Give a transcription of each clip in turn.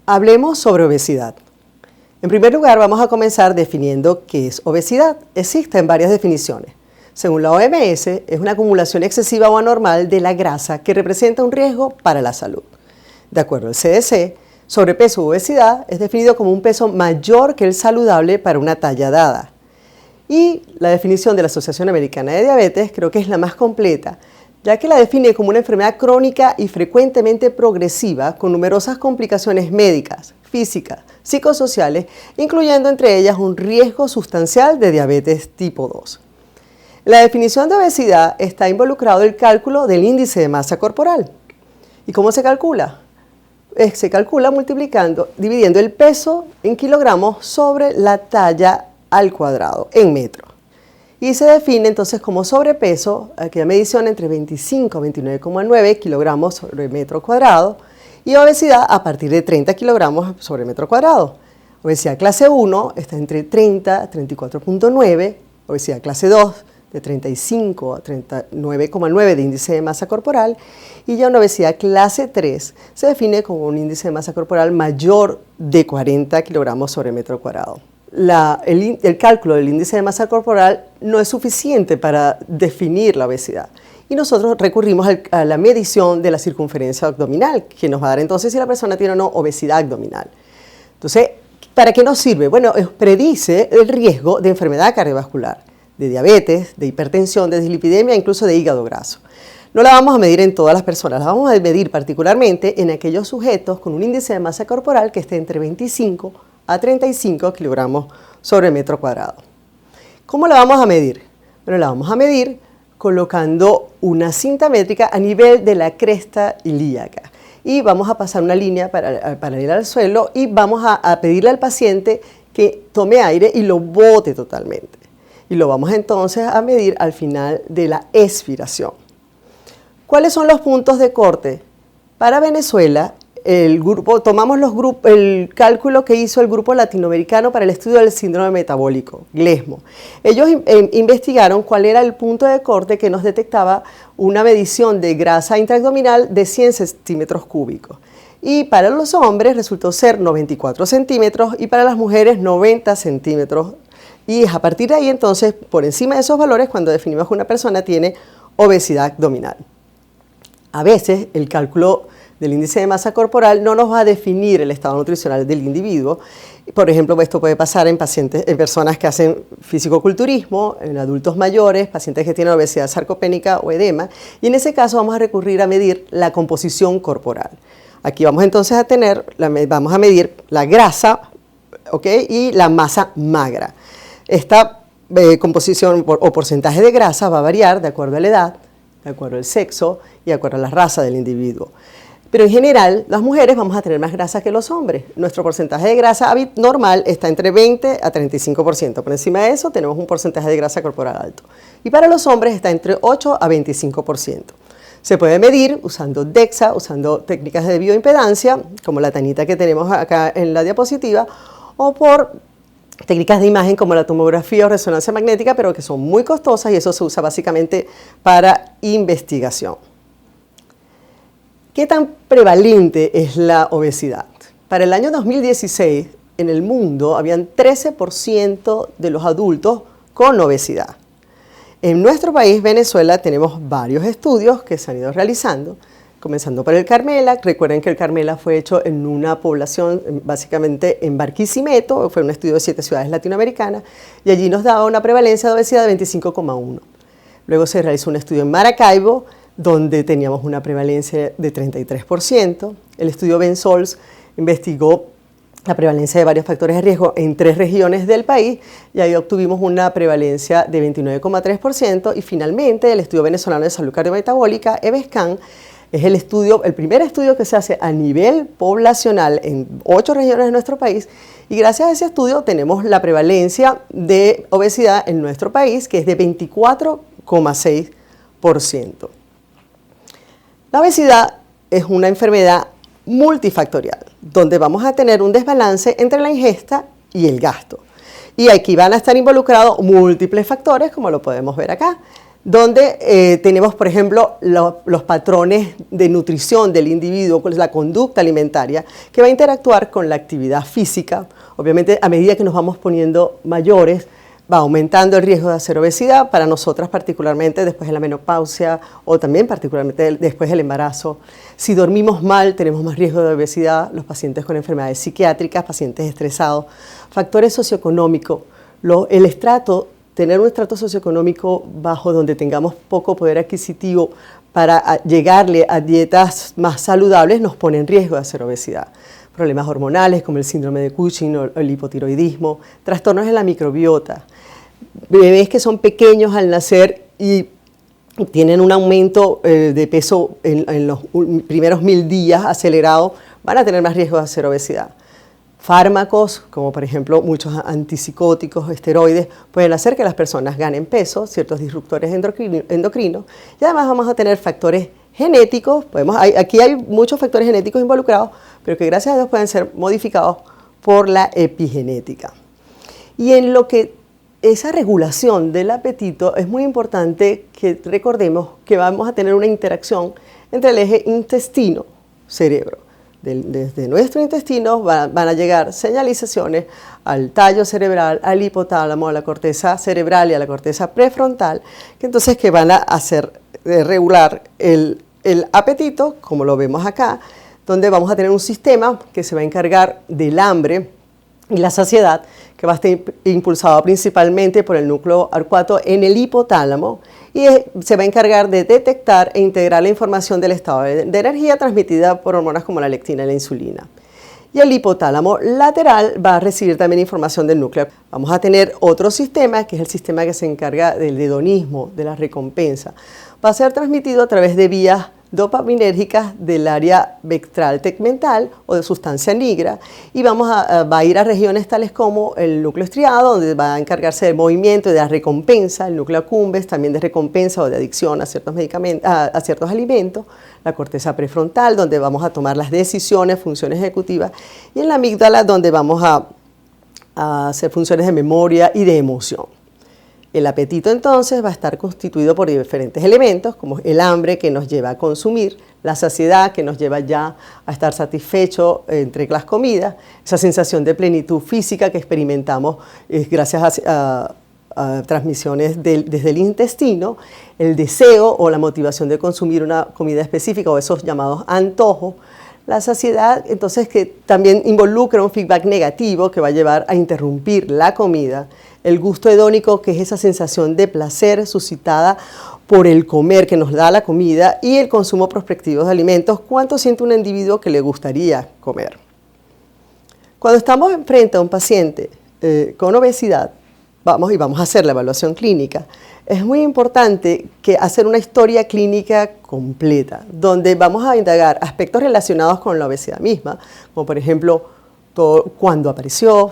Hablemos sobre obesidad. En primer lugar, vamos a comenzar definiendo qué es obesidad. Existen varias definiciones. Según la OMS, es una acumulación excesiva o anormal de la grasa que representa un riesgo para la salud. De acuerdo al CDC, sobrepeso u obesidad es definido como un peso mayor que el saludable para una talla dada. Y la definición de la Asociación Americana de Diabetes creo que es la más completa, ya que la define como una enfermedad crónica y frecuentemente progresiva con numerosas complicaciones médicas, físicas, psicosociales, incluyendo entre ellas un riesgo sustancial de diabetes tipo 2. En la definición de obesidad está involucrado el cálculo del índice de masa corporal. ¿Y cómo se calcula? Se calcula dividiendo el peso en kilogramos sobre la talla al cuadrado, en metros. Y se define entonces como sobrepeso aquella medición entre 25 a 29,9 kilogramos sobre metro cuadrado y obesidad a partir de 30 kilogramos sobre metro cuadrado. Obesidad clase 1 está entre 30 a 34,9, obesidad clase 2 de 35 a 39,9 de índice de masa corporal, y ya una obesidad clase 3 se define como un índice de masa corporal mayor de 40 kilogramos sobre metro cuadrado. El cálculo del índice de masa corporal no es suficiente para definir la obesidad, y nosotros recurrimos a la medición de la circunferencia abdominal, que nos va a dar entonces si la persona tiene o no obesidad abdominal. Entonces, ¿para qué nos sirve? Bueno, predice el riesgo de enfermedad cardiovascular, de diabetes, de hipertensión, de dislipidemia, incluso de hígado graso. No la vamos a medir en todas las personas, la vamos a medir particularmente en aquellos sujetos con un índice de masa corporal que esté entre 25 a 35 kilogramos sobre metro cuadrado. ¿Cómo la vamos a medir? Bueno, la vamos a medir colocando una cinta métrica a nivel de la cresta ilíaca. Y vamos a pasar una línea paralela al suelo y vamos a pedirle al paciente que tome aire y lo bote totalmente. Y lo vamos entonces a medir al final de la expiración. ¿Cuáles son los puntos de corte? Para Venezuela, tomamos el cálculo que hizo el Grupo Latinoamericano para el Estudio del Síndrome Metabólico, GLESMO. Ellos investigaron cuál era el punto de corte que nos detectaba una medición de grasa intraabdominal de 100 centímetros cúbicos. Y para los hombres resultó ser 94 centímetros y para las mujeres 90 centímetros. Y es a partir de ahí entonces, por encima de esos valores, cuando definimos que una persona tiene obesidad abdominal. A veces el cálculo del índice de masa corporal no nos va a definir el estado nutricional del individuo. Por ejemplo, esto puede pasar en personas que hacen fisicoculturismo, en adultos mayores, pacientes que tienen obesidad sarcopénica o edema, y en ese caso vamos a recurrir a medir la composición corporal. Aquí vamos entonces a medir la grasa, ¿okay? Y la masa magra. Esta composición o porcentaje de grasa va a variar de acuerdo a la edad, de acuerdo al sexo y de acuerdo a la raza del individuo. Pero en general, las mujeres vamos a tener más grasa que los hombres. Nuestro porcentaje de grasa normal está entre 20 a 35%. Por encima de eso tenemos un porcentaje de grasa corporal alto. Y para los hombres está entre 8 a 25%. Se puede medir usando DEXA, usando técnicas de bioimpedancia, como la tanita que tenemos acá en la diapositiva, o por técnicas de imagen como la tomografía o resonancia magnética, pero que son muy costosas y eso se usa básicamente para investigación. ¿Qué tan prevalente es la obesidad? Para el año 2016, en el mundo habían 13% de los adultos con obesidad. En nuestro país, Venezuela, tenemos varios estudios que se han ido realizando, comenzando por el Carmela. Recuerden que el Carmela fue hecho en una población, básicamente en Barquisimeto, fue un estudio de 7 ciudades latinoamericanas, y allí nos daba una prevalencia de obesidad de 25,1. Luego se realizó un estudio en Maracaibo, donde teníamos una prevalencia de 33%. El estudio Bensols investigó la prevalencia de varios factores de riesgo en 3 regiones del país y ahí obtuvimos una prevalencia de 29,3%. Y finalmente el Estudio Venezolano de Salud Cardiometabólica, EVESCAN, es el primer estudio que se hace a nivel poblacional en 8 regiones de nuestro país, y gracias a ese estudio tenemos la prevalencia de obesidad en nuestro país, que es de 24,6%. La obesidad es una enfermedad multifactorial, donde vamos a tener un desbalance entre la ingesta y el gasto. Y aquí van a estar involucrados múltiples factores, como lo podemos ver acá, donde tenemos, por ejemplo, los patrones de nutrición del individuo, la conducta alimentaria, que va a interactuar con la actividad física. Obviamente, a medida que nos vamos poniendo mayores, va aumentando el riesgo de hacer obesidad, para nosotras particularmente después de la menopausia o también particularmente después del embarazo. Si dormimos mal, tenemos más riesgo de obesidad, los pacientes con enfermedades psiquiátricas, pacientes estresados, factores socioeconómicos, tener un estrato socioeconómico bajo donde tengamos poco poder adquisitivo para llegarle a dietas más saludables nos pone en riesgo de hacer obesidad. Problemas hormonales como el síndrome de Cushing o el hipotiroidismo, trastornos en la microbiota, bebés que son pequeños al nacer y tienen un aumento de peso en los primeros 1000 días acelerado, van a tener más riesgo de hacer obesidad. Fármacos, como por ejemplo muchos antipsicóticos, esteroides, pueden hacer que las personas ganen peso, ciertos disruptores endocrinos, y además vamos a tener factores genéticos, aquí hay muchos factores genéticos involucrados, pero que gracias a Dios pueden ser modificados por la epigenética. Y en lo que esa regulación del apetito es muy importante que recordemos que vamos a tener una interacción entre el eje intestino-cerebro. Desde nuestro intestino van a llegar señalizaciones al tallo cerebral, al hipotálamo, a la corteza cerebral y a la corteza prefrontal, que van a hacer regular el apetito, como lo vemos acá, donde vamos a tener un sistema que se va a encargar del hambre y la saciedad, que va a estar impulsado principalmente por el núcleo arcuato en el hipotálamo, y se va a encargar de detectar e integrar la información del estado de energía transmitida por hormonas como la lectina y la insulina. Y el hipotálamo lateral va a recibir también información del núcleo. Vamos a tener otro sistema, que es el sistema que se encarga del hedonismo, de la recompensa. Va a ser transmitido a través de vías dopaminérgicas del área ventral tegmental o de sustancia nigra, y va a ir a regiones tales como el núcleo estriado, donde va a encargarse del movimiento y de la recompensa, el núcleo accumbens también de recompensa o de adicción a ciertos medicamentos, a ciertos alimentos, la corteza prefrontal, donde vamos a tomar las decisiones, funciones ejecutivas, y en la amígdala, donde vamos a hacer funciones de memoria y de emoción. El apetito entonces va a estar constituido por diferentes elementos, como el hambre, que nos lleva a consumir, la saciedad, que nos lleva ya a estar satisfechos entre las comidas, esa sensación de plenitud física que experimentamos gracias a transmisiones desde el intestino, el deseo o la motivación de consumir una comida específica o esos llamados antojos. La saciedad, entonces, que también involucra un feedback negativo que va a llevar a interrumpir la comida. El gusto hedónico, que es esa sensación de placer suscitada por el comer que nos da la comida, y el consumo prospectivo de alimentos. ¿Cuánto siente un individuo que le gustaría comer? Cuando estamos frente a un paciente con obesidad, vamos a hacer la evaluación clínica, es muy importante hacer una historia clínica completa, donde vamos a indagar aspectos relacionados con la obesidad misma, como por ejemplo, cuándo apareció,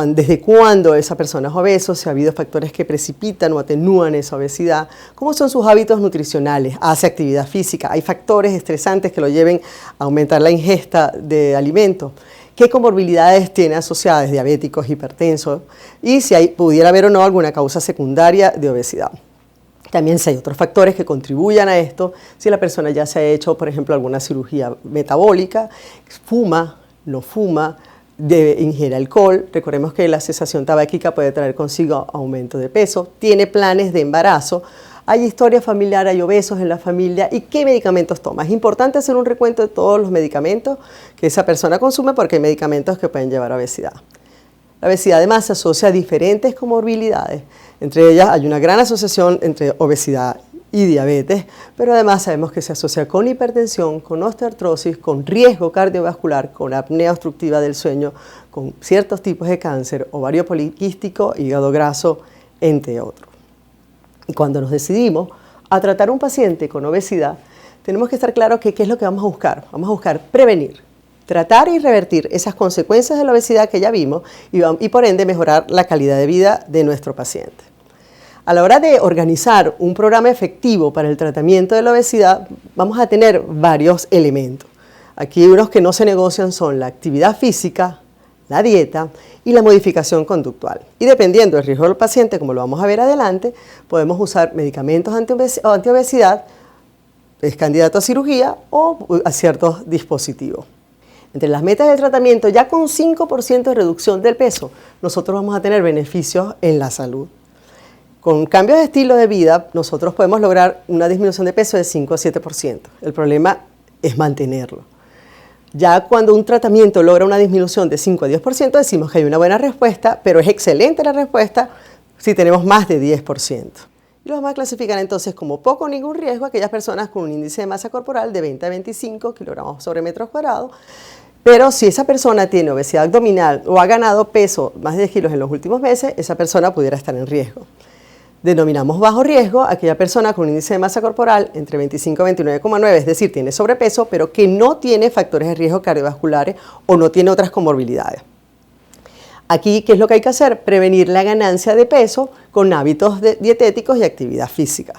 desde cuándo esa persona es obeso, si ha habido factores que precipitan o atenúan esa obesidad, cómo son sus hábitos nutricionales, hace actividad física, hay factores estresantes que lo lleven a aumentar la ingesta de alimentos, qué comorbilidades tiene asociadas, diabéticos, hipertensos, y si pudiera haber o no alguna causa secundaria de obesidad. También si hay otros factores que contribuyan a esto, si la persona ya se ha hecho, por ejemplo, alguna cirugía metabólica, fuma, no fuma, ingiere alcohol. Recordemos que la cesación tabáquica puede traer consigo aumento de peso, tiene planes de embarazo, hay historia familiar, hay obesos en la familia, y qué medicamentos toma. Es importante hacer un recuento de todos los medicamentos que esa persona consume, porque hay medicamentos que pueden llevar a obesidad. La obesidad además se asocia a diferentes comorbilidades, entre ellas hay una gran asociación entre obesidad y diabetes, pero además sabemos que se asocia con hipertensión, con osteoartrosis, con riesgo cardiovascular, con apnea obstructiva del sueño, con ciertos tipos de cáncer, ovario poliquístico, hígado graso, entre otros. Y cuando nos decidimos a tratar a un paciente con obesidad, tenemos que estar claros que qué es lo que vamos a buscar. Vamos a buscar prevenir, tratar y revertir esas consecuencias de la obesidad que ya vimos y por ende mejorar la calidad de vida de nuestro paciente. A la hora de organizar un programa efectivo para el tratamiento de la obesidad, vamos a tener varios elementos. Aquí unos que no se negocian son la actividad física, la dieta y la modificación conductual. Y dependiendo del riesgo del paciente, como lo vamos a ver adelante, podemos usar medicamentos antiobesidad, es candidato a cirugía o a ciertos dispositivos. Entre las metas del tratamiento, ya con 5% de reducción del peso, nosotros vamos a tener beneficios en la salud. Con cambios de estilo de vida, nosotros podemos lograr una disminución de peso de 5 a 7%. El problema es mantenerlo. Ya cuando un tratamiento logra una disminución de 5 a 10%, decimos que hay una buena respuesta, pero es excelente la respuesta si tenemos más de 10%. Y los vamos a clasificar entonces como poco o ningún riesgo a aquellas personas con un índice de masa corporal de 20 a 25 kilogramos sobre metros cuadrados. Pero si esa persona tiene obesidad abdominal o ha ganado peso más de 10 kilos en los últimos meses, esa persona pudiera estar en riesgo. Denominamos bajo riesgo a aquella persona con un índice de masa corporal entre 25 y 29,9, es decir, tiene sobrepeso, pero que no tiene factores de riesgo cardiovasculares o no tiene otras comorbilidades. Aquí, ¿qué es lo que hay que hacer? Prevenir la ganancia de peso con hábitos dietéticos y actividad física.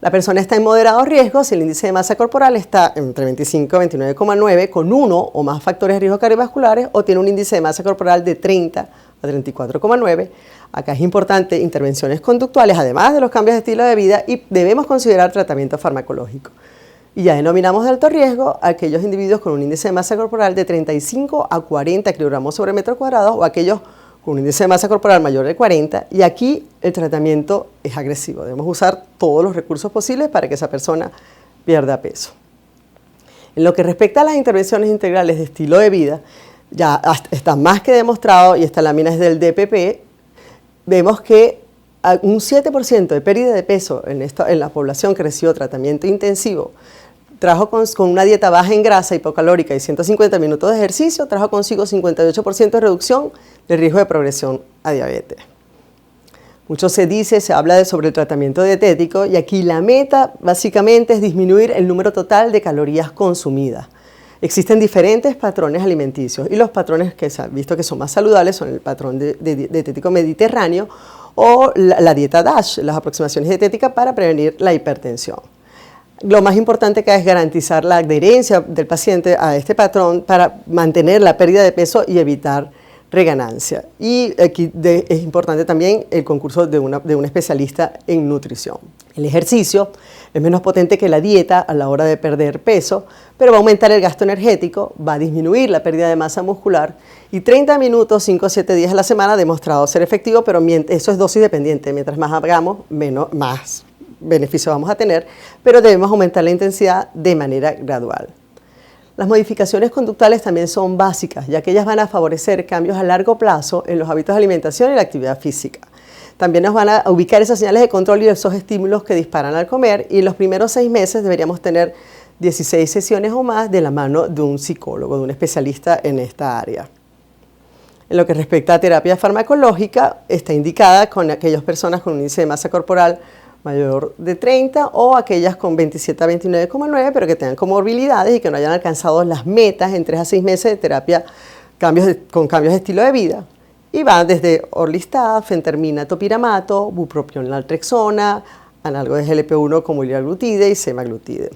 La persona está en moderado riesgo si el índice de masa corporal está entre 25 y 29,9 con uno o más factores de riesgo cardiovasculares o tiene un índice de masa corporal de 30 a 34,9. Acá es importante intervenciones conductuales, además de los cambios de estilo de vida, y debemos considerar tratamiento farmacológico. Y ya denominamos de alto riesgo a aquellos individuos con un índice de masa corporal de 35 a 40 kilogramos sobre metro cuadrado o aquellos con un índice de masa corporal mayor de 40, y aquí el tratamiento es agresivo. Debemos usar todos los recursos posibles para que esa persona pierda peso. En lo que respecta a las intervenciones integrales de estilo de vida, ya está más que demostrado, y esta lámina es del DPP, vemos que un 7% de pérdida de peso en la población que recibió tratamiento intensivo, trajo con una dieta baja en grasa, hipocalórica y 150 minutos de ejercicio, trajo consigo 58% de reducción del riesgo de progresión a diabetes. Mucho se habla sobre el tratamiento dietético, y aquí la meta básicamente es disminuir el número total de calorías consumidas. Existen diferentes patrones alimenticios, y los patrones que se han visto que son más saludables son el patrón dietético mediterráneo o la dieta DASH, las aproximaciones dietéticas para prevenir la hipertensión. Lo más importante acá es garantizar la adherencia del paciente a este patrón para mantener la pérdida de peso y evitar reganancia. Y aquí es importante también el concurso de un especialista en nutrición. El ejercicio es menos potente que la dieta a la hora de perder peso, pero va a aumentar el gasto energético, va a disminuir la pérdida de masa muscular, y 30 minutos, 5 o 7 días a la semana ha demostrado ser efectivo, pero eso es dosis dependiente. Mientras más hagamos, más beneficio vamos a tener, pero debemos aumentar la intensidad de manera gradual. Las modificaciones conductuales también son básicas, ya que ellas van a favorecer cambios a largo plazo en los hábitos de alimentación y la actividad física. También nos van a ubicar esas señales de control y esos estímulos que disparan al comer, y en los primeros 6 meses deberíamos tener 16 sesiones o más de la mano de un psicólogo, de un especialista en esta área. En lo que respecta a terapia farmacológica, está indicada con aquellas personas con un índice de masa corporal mayor de 30 o aquellas con 27 a 29,9, pero que tengan comorbilidades y que no hayan alcanzado las metas en 3 a 6 meses de terapia con cambios de estilo de vida. Y van desde orlistat, fentermina, topiramato, bupropión, naltrexona, análogo de GLP-1 como liraglutide y semaglutide.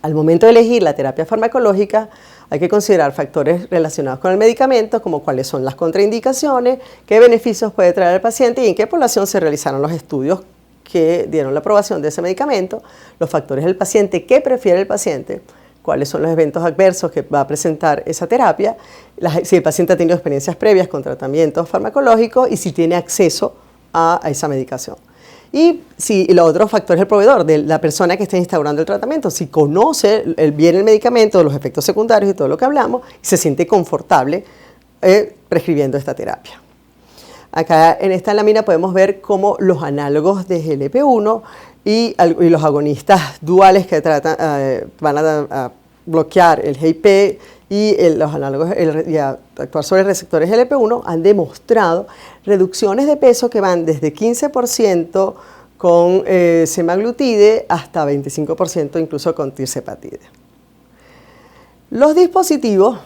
Al momento de elegir la terapia farmacológica, hay que considerar factores relacionados con el medicamento, como cuáles son las contraindicaciones, qué beneficios puede traer al paciente y en qué población se realizaron los estudios que dieron la aprobación de ese medicamento, los factores del paciente, qué prefiere el paciente, cuáles son los eventos adversos que va a presentar esa terapia, si el paciente ha tenido experiencias previas con tratamientos farmacológicos y si tiene acceso a esa medicación. Y los otros factores del proveedor, de la persona que está instaurando el tratamiento, si conoce bien el medicamento, los efectos secundarios y todo lo que hablamos, y se siente confortable prescribiendo esta terapia. Acá en esta lámina podemos ver cómo los análogos de GLP-1 y los agonistas duales que van a bloquear el GIP y los análogos y a actuar sobre receptores GLP-1 han demostrado reducciones de peso que van desde 15% con semaglutide hasta 25% incluso con tirzepatide. Los dispositivos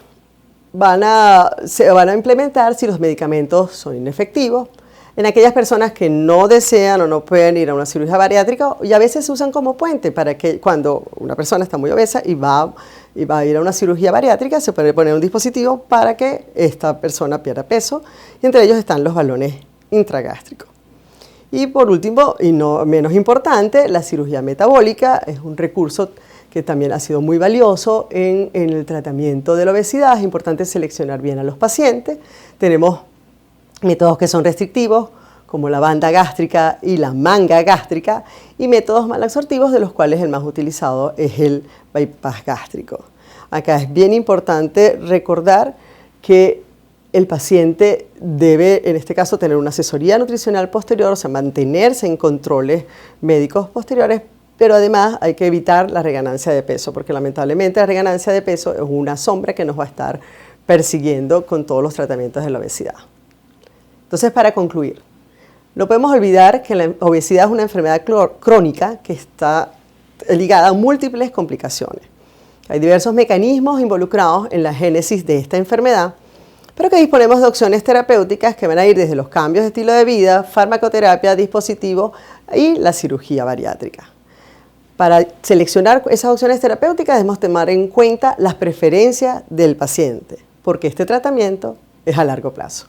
se van a implementar si los medicamentos son inefectivos. En aquellas personas que no desean o no pueden ir a una cirugía bariátrica, y a veces se usan como puente para que cuando una persona está muy obesa y va a ir a una cirugía bariátrica, se puede poner un dispositivo para que esta persona pierda peso, y entre ellos están los balones intragástricos. Y por último, y no menos importante, la cirugía metabólica es un recurso que también ha sido muy valioso en el tratamiento de la obesidad. Es importante seleccionar bien a los pacientes. Tenemos métodos que son restrictivos, como la banda gástrica y la manga gástrica, y métodos malabsortivos, de los cuales el más utilizado es el bypass gástrico. Acá es bien importante recordar que el paciente debe, en este caso, tener una asesoría nutricional posterior, o sea, mantenerse en controles médicos posteriores, pero además hay que evitar la reganancia de peso, porque lamentablemente la reganancia de peso es una sombra que nos va a estar persiguiendo con todos los tratamientos de la obesidad. Entonces, para concluir, no podemos olvidar que la obesidad es una enfermedad crónica que está ligada a múltiples complicaciones. Hay diversos mecanismos involucrados en la génesis de esta enfermedad, pero que disponemos de opciones terapéuticas que van a ir desde los cambios de estilo de vida, farmacoterapia, dispositivos y la cirugía bariátrica. Para seleccionar esas opciones terapéuticas debemos tomar en cuenta las preferencias del paciente, porque este tratamiento es a largo plazo.